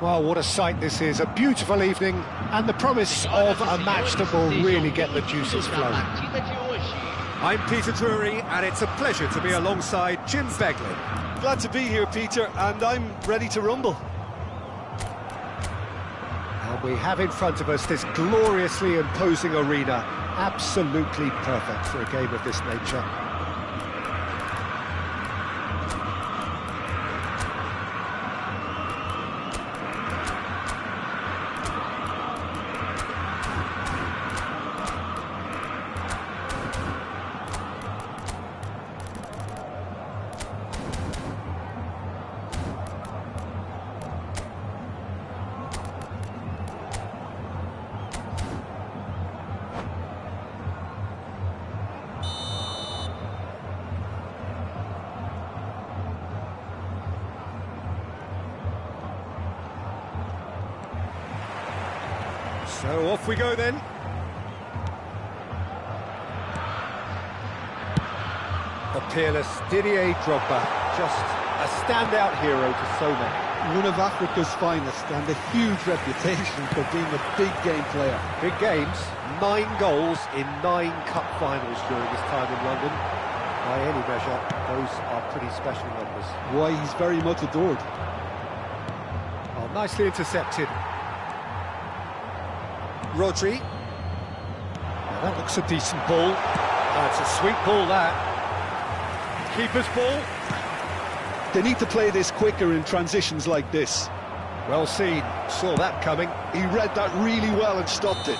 Well, what a sight this is, a beautiful evening, and the promise of a match that will really get the juices flowing. I'm Peter Drury, and it's a pleasure to be alongside Jim Beglin. Glad to be here, Peter, and I'm ready to rumble. And we have in front of us this gloriously imposing arena, absolutely perfect for a game of this nature. So off we go then. A peerless Didier Drogba, just a standout hero to so many. One of Africa's finest and a huge reputation for being a big game player. Big games, 9 goals in 9 cup finals during his time in London. By any measure, those are pretty special numbers. Why, he's very much adored. Oh, nicely intercepted. Rodri. Now that looks a decent ball. That's a sweet ball, that. Keeper's ball. They need to play this quicker in transitions like this. Well seen, saw that coming. He read that really well and stopped it.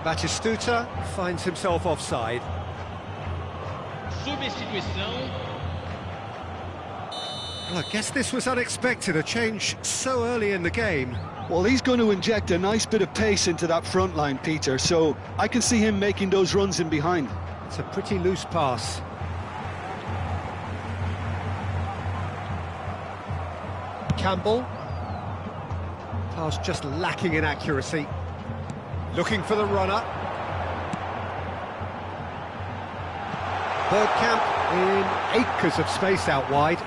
Batistuta finds himself offside. Substituição. Well, I guess this was unexpected, a change so early in the game. Well, he's going to inject a nice bit of pace into that front line, Peter, so I can see him making those runs in behind. It's a pretty loose pass. Campbell. Pass just lacking in accuracy. Looking for the runner. Bergkamp in acres of space out wide.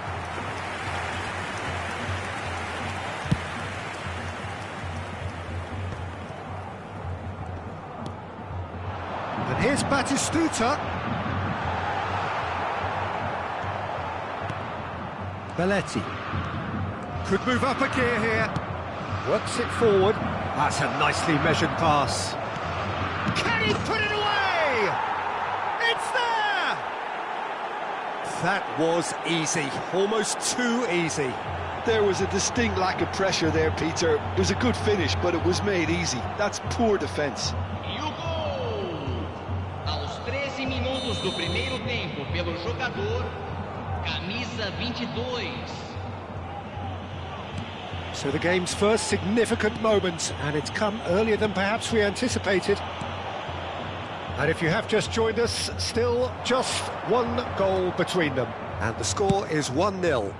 And here's Batistuta. Belletti. Could move up a gear here. Works it forward. That's a nicely measured pass. Can he put it away? It's there! That was easy, almost too easy. There was a distinct lack of pressure there, Peter. It was a good finish, but it was made easy. That's poor defence. E o gol! Aos 13 minutos do primeiro tempo pelo jogador, camisa 22. So the game's first significant moment, and it's come earlier than perhaps we anticipated. And if you have just joined us, still just 1 goal between them. And the score is 1-0.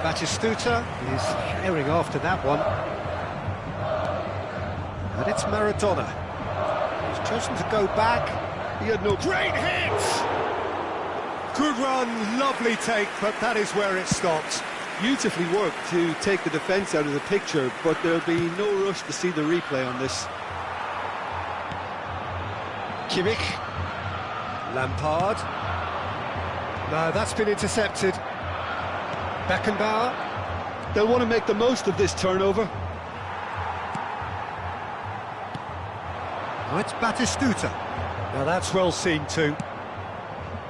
Batistuta is herring after that one. And it's Maradona. He's chosen to go back. He had no... Great hit! Good run, lovely take, but that is where it stopped. Beautifully worked to take the defence out of the picture, but there'll be no rush to see the replay on this. Kimmich. Lampard. No, that's been intercepted. Beckenbauer. They'll want to make the most of this turnover. Oh, it's Batistuta. Now that's well seen too.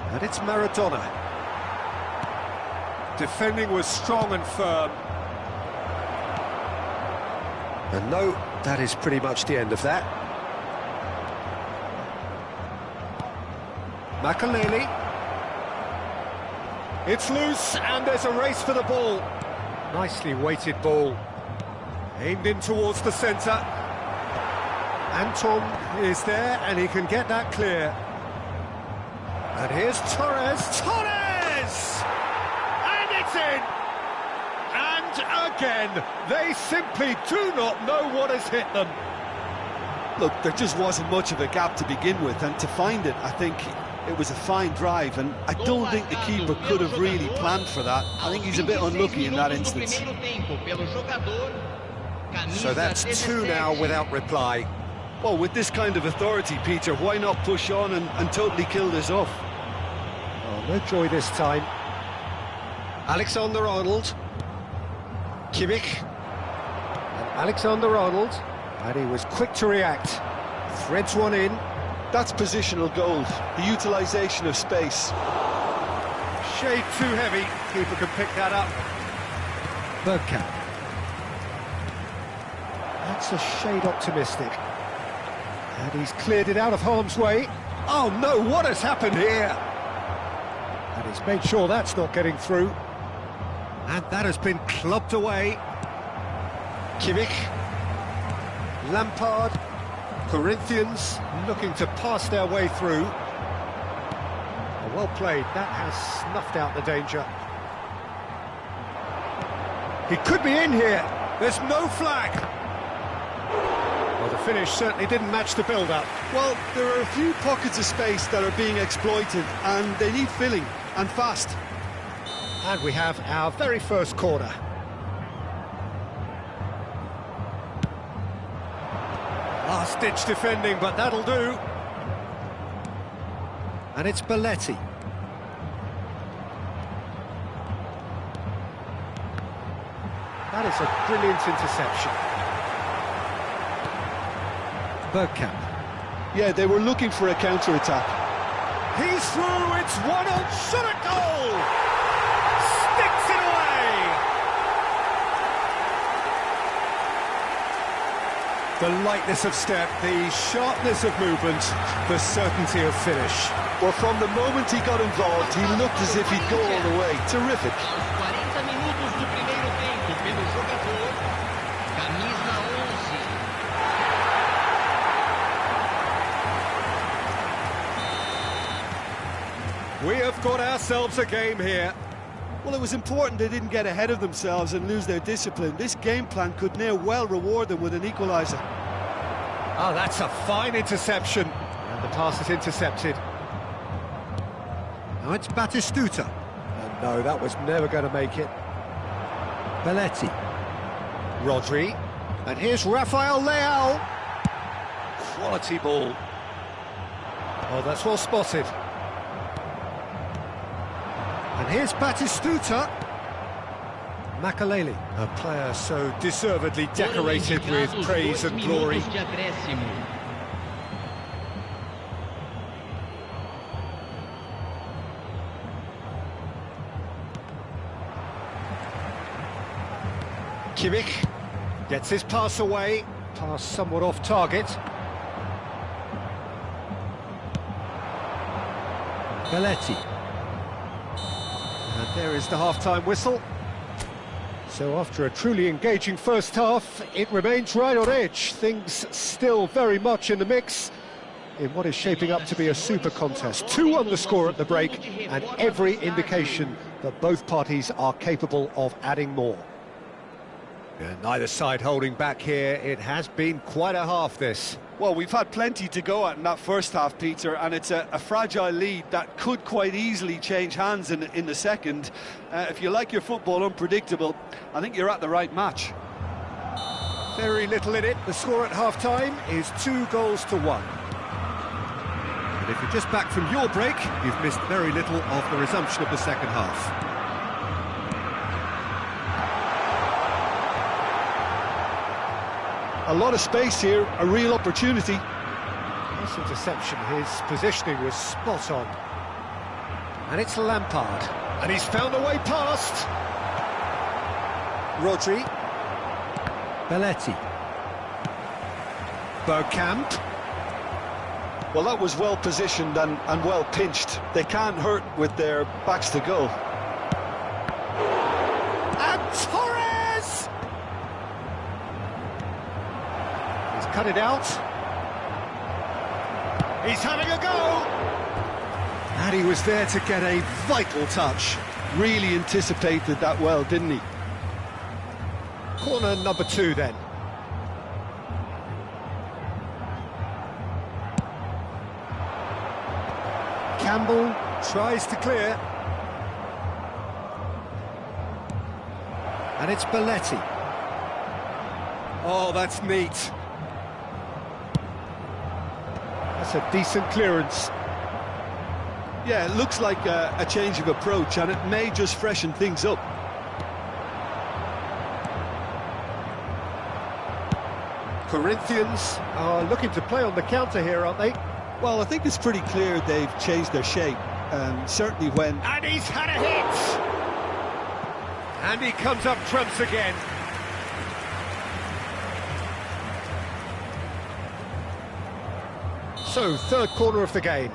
And it's Maradona. Defending was strong and firm. And no, that is pretty much the end of that. Makaleli. It's loose, and there's a race for the ball. Nicely weighted ball. Aimed in towards the centre. Anton is there, and he can get that clear. And here's Torres. Torres! And it's in! And again, they simply do not know what has hit them. Look, there just wasn't much of a gap to begin with, and to find it, I think it was a fine drive, and I don't think the keeper could have really planned for that. I think he's a bit unlucky in that instance. So that's 2 now without reply. Well, with this kind of authority, Peter, why not push on and totally kill this off? Oh, no joy this time. Alexander-Arnold. Kimmich. And Alexander-Arnold. And he was quick to react. Threads one in. That's positional goal, the utilisation of space. Shade too heavy. Keeper can pick that up. Bergkamp. That's a shade optimistic. And he's cleared it out of harm's way. Oh no, what has happened here? And he's made sure that's not getting through. And that has been clubbed away. Kimmich. Lampard. Corinthians looking to pass their way through. Well played, that has snuffed out the danger. He could be in here. There's no flag. Well, the finish certainly didn't match the build-up. Well, there are a few pockets of space that are being exploited, and they need filling, and fast. And we have our very first corner. Last-ditch defending, but that'll do. And it's Belletti. That is a brilliant interception. Bergkamp. Yeah, they were looking for a counter-attack. He's through, it's 1-on, shot at goal! Sticks it away! The lightness of step, the sharpness of movement, the certainty of finish. Well, from the moment he got involved, he looked as if he'd go all the way. Terrific. We have got ourselves a game here. Well, it was important they didn't get ahead of themselves and lose their discipline. This game plan could now well reward them with an equaliser. Oh, that's a fine interception. And the pass is intercepted. Now it's Batistuta. And no, that was never going to make it. Belletti. Rodri. And here's Rafael Leao. Quality ball. Oh, that's well spotted. And here's Batistuta. Makaleli, a player so deservedly decorated with praise and glory. Kimmich gets his pass away, pass somewhat off target. Belletti. And there is the half-time whistle. So after a truly engaging first half, it remains right on edge. Things still very much in the mix in what is shaping up to be a super contest. 2 on the score at the break, and every indication that both parties are capable of adding more. Yeah, neither side holding back here. It has been quite a half, this. Well, we've had plenty to go at in that first half, Peter, and it's a fragile lead that could quite easily change hands in the second. If you like your football unpredictable, I think you're at the right match. Very little in it. The score at half-time is 2-1. And if you're just back from your break, you've missed very little of the resumption of the second half. A lot of space here, a real opportunity. This interception, his positioning was spot on. And it's Lampard. And he's found a way past. Rodri. Belletti. Bergkamp. Well, that was well positioned and well pinched. They can't hurt with their backs to goal. And Torres! He's cut it out. He's having a go! And he was there to get a vital touch. Really anticipated that well, didn't he? Corner number 2 then. Campbell tries to clear. And it's Belletti. Oh, that's neat. That's a decent clearance. Yeah, it looks like a change of approach, and it may just freshen things up. Corinthians are looking to play on the counter here, aren't they? Well, I think it's pretty clear they've changed their shape, certainly when... And he's had a hit! And he comes up trumps again. So, third corner of the game.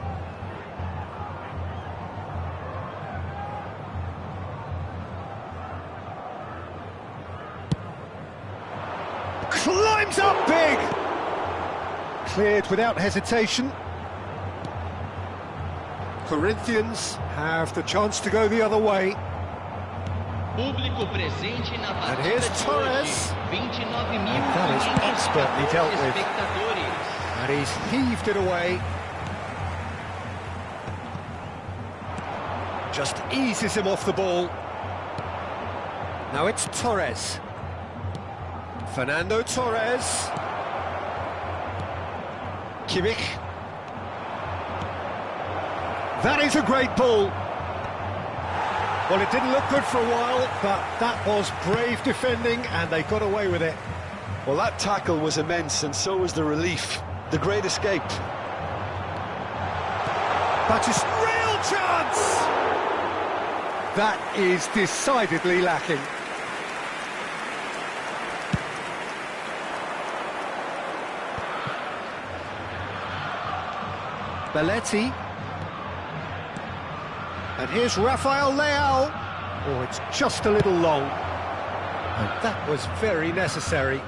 Climbs up big! Cleared without hesitation. Corinthians have the chance to go the other way. Público presente na partida And here's de Torres. hoje. 29.514 That is expertly dealt with. espectadores. And he's heaved it away. Just eases him off the ball. Now it's Torres. Fernando Torres. Kimmich. That is a great ball. Well, it didn't look good for a while, but that was brave defending, and they got away with it. Well, that tackle was immense, and so was the relief. The great escape. Battis, real chance! That is decidedly lacking. Belletti. And here's Rafael Leao. Oh, it's just a little long. And that was very necessary.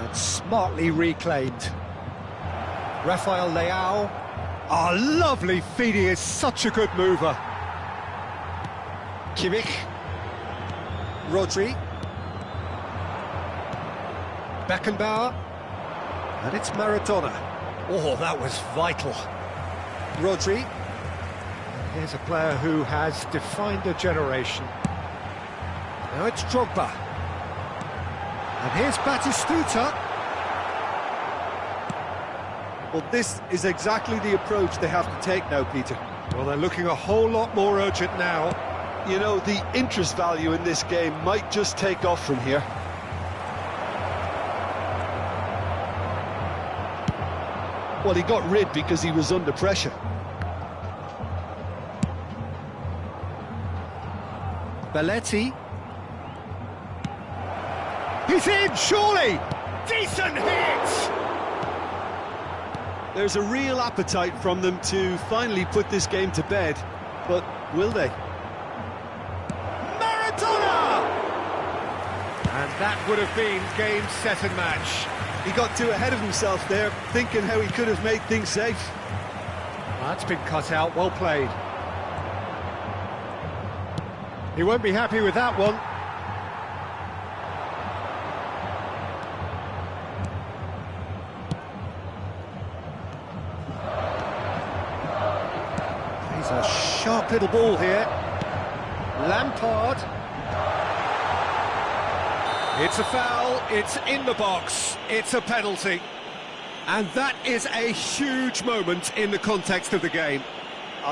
And smartly reclaimed. Rafael Leao. Oh, lovely feed, he is such a good mover. Kimmich. Rodri. Beckenbauer. And it's Maradona. Oh, that was vital. Rodri. Here's a player who has defined a generation. Now it's Drogba. And here's Batistuta. Well, this is exactly the approach they have to take now, Peter. Well, they're looking a whole lot more urgent now. You know, the interest value in this game might just take off from here. Well, he got rid because he was under pressure. Belletti. He's in, surely! Decent hit! There's a real appetite from them to finally put this game to bed, but will they? Maradona! And that would have been game, set and match. He got too ahead of himself there, thinking how he could have made things safe. That's been cut out, well played. He won't be happy with that one. He's a sharp little ball here. Lampard. It's a foul, it's in the box, it's a penalty. And that is a huge moment in the context of the game.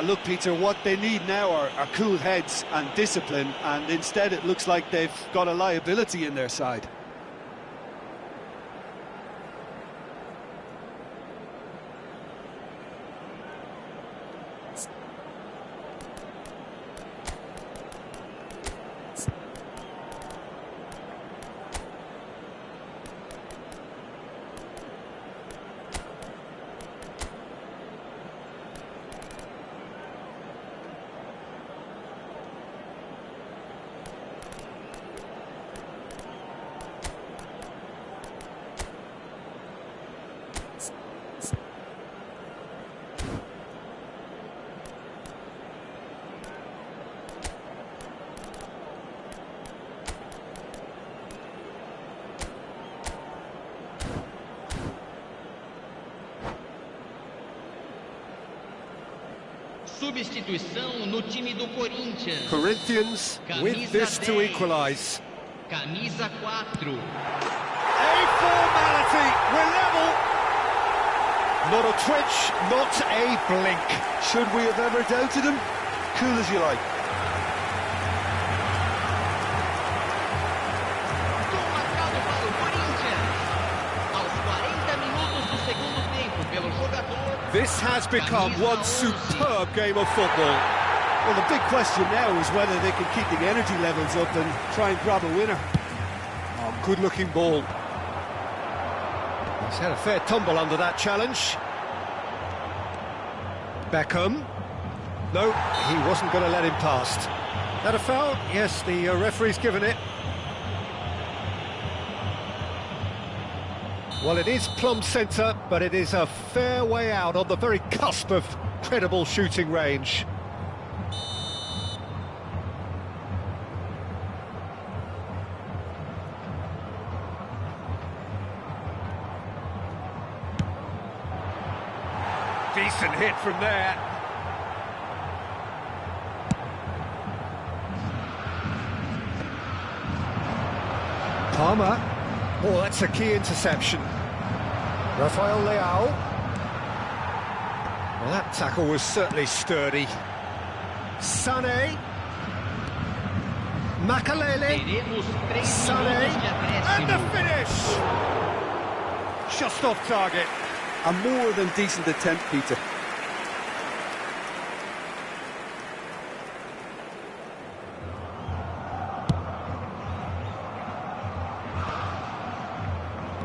Look, Peter, what they need now are cool heads and discipline, and instead it looks like they've got a liability in their side. substituição no time do Corinthians. Corinthians with this to equalise. Camisa 4. A formality, we're level. Not a twitch, not a blink. Should we have ever doubted him? Cool as you like. Gol marcado para o Corinthians. Aos 40 minutos do segundo tempo pelo jogador. This has become one superb game of football. Well, the big question now is whether they can keep the energy levels up and try and grab a winner. Oh, good-looking ball. He's had a fair tumble under that challenge. Beckham. No, he wasn't going to let him past. That a foul? Yes, the referee's given it. Well, it is plumb centre, but it is a fair way out on the very cusp of credible shooting range. Decent hit from there. Palmer. Oh, that's a key interception. Rafael Leao. Well, that tackle was certainly sturdy. Sané. Makalele. Sané. And the finish! Just off target. A more than decent attempt, Peter.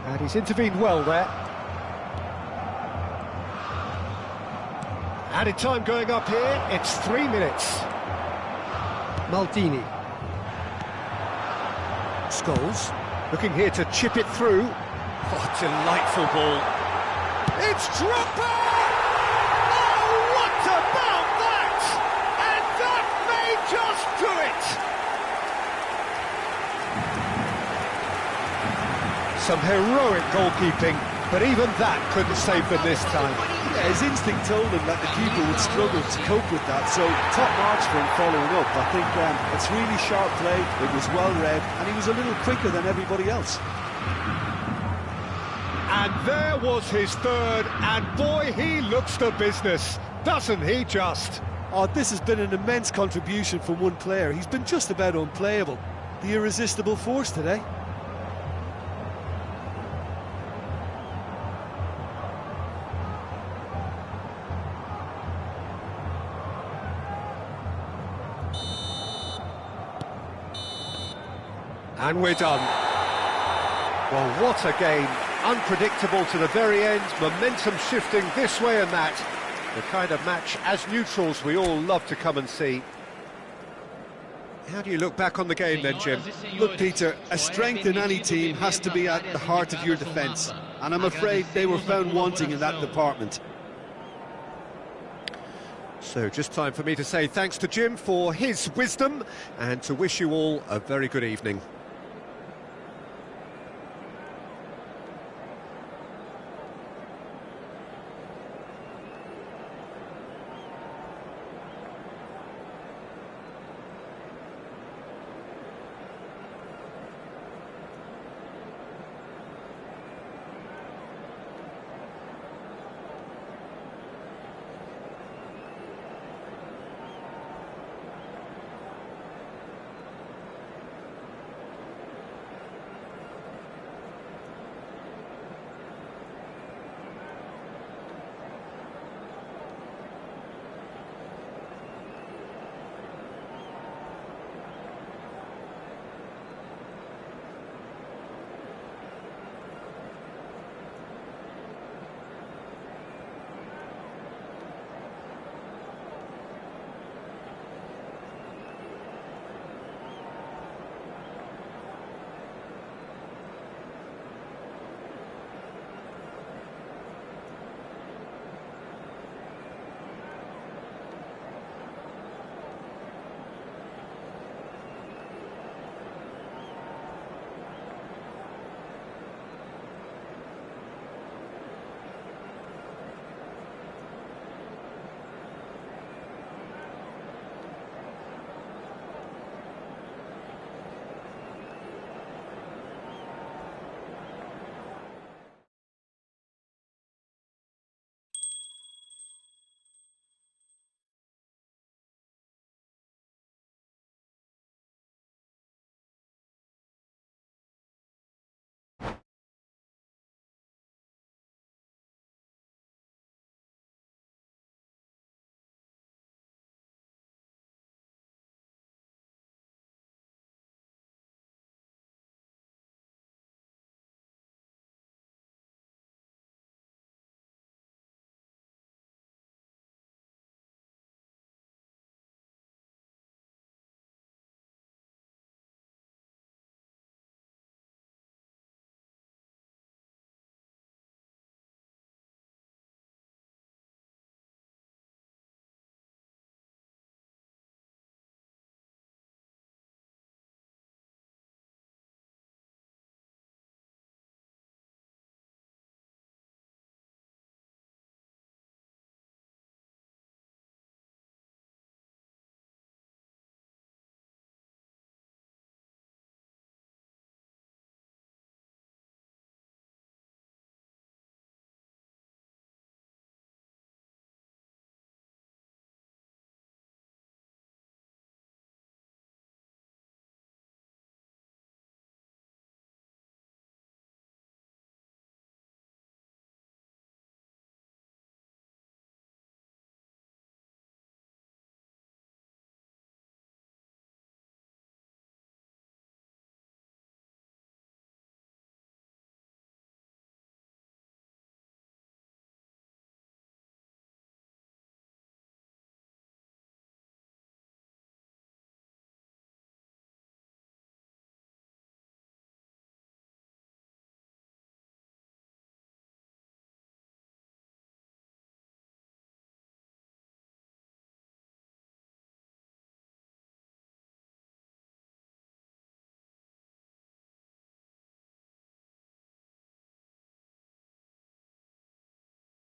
And he's intervened well there. Added time going up here, it's 3 minutes. Maldini. Scholes, looking here to chip it through. Oh, delightful ball. It's Dropper! Oh, what about that? And that may just do it! Some heroic goalkeeping, but even that couldn't save them this time. Yeah, his instinct told him that the keeper would struggle to cope with that, so top marks for him following up. I think it's really sharp play, it was well read, and he was a little quicker than everybody else. And there was his third, and boy, he looks the business, doesn't he just? Oh, this has been an immense contribution from one player. He's been just about unplayable. The irresistible force today. And we're done. Well, what a game. Unpredictable to the very end, momentum shifting this way and that. The kind of match, as neutrals, we all love to come and see. How do you look back on the game then, Jim? Look, Peter, a strength in any team has to be at the heart of your defence, and I'm afraid they were found wanting in that department. So just time for me to say thanks to Jim for his wisdom and to wish you all a very good evening.